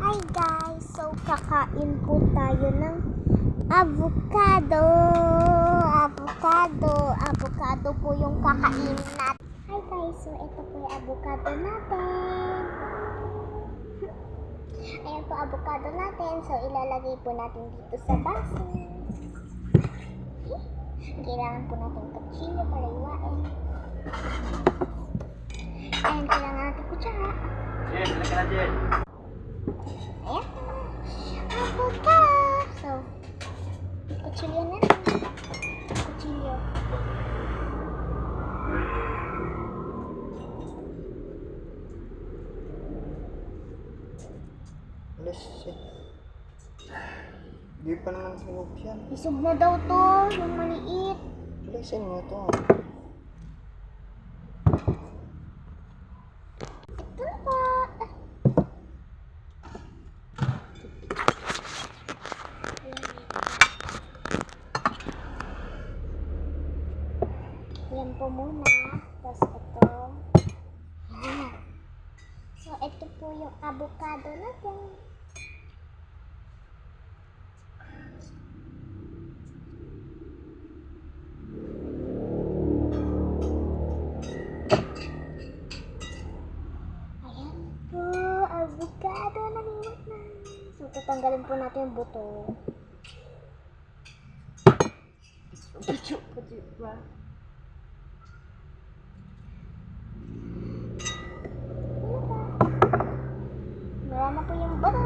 Hi guys! So, kakain po tayo ng avocado. Avocado po yung kakainin natin. Hi guys! So, ito po yung avocado natin. Ayan po avocado natin. So, ilalagay po natin dito sa baso. Kailangan po natin kutsilyo para iwain. Ayan, kailangan natin kutsara. Jen, lagyan na Jen. Ayan. Avocado. So, kutsilyo na. Kutsilyo. Alis, Di pa naman sinog yan. Isog na daw to, yung maliit. Alisin mo to. Ito na po. Yan po muna. Tapos ito. Yan. So, ito po yung avocado natin. Ayan po, avocado na liwat na. So, tatanggalin po natin yung buto. Wala na po yung buto.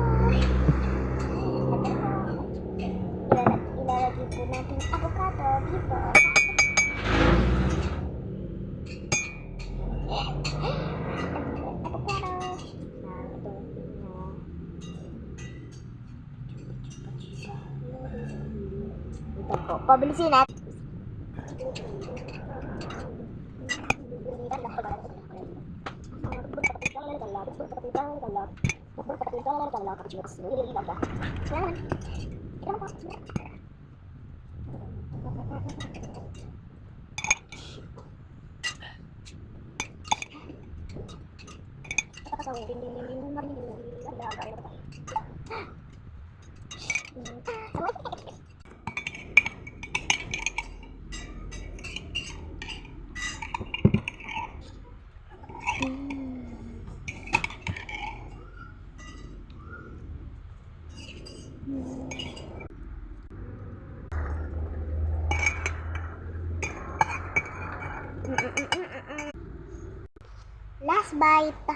Ilalagay po natin yung avocado dito. Ito po, pabilisin natin. Last bite.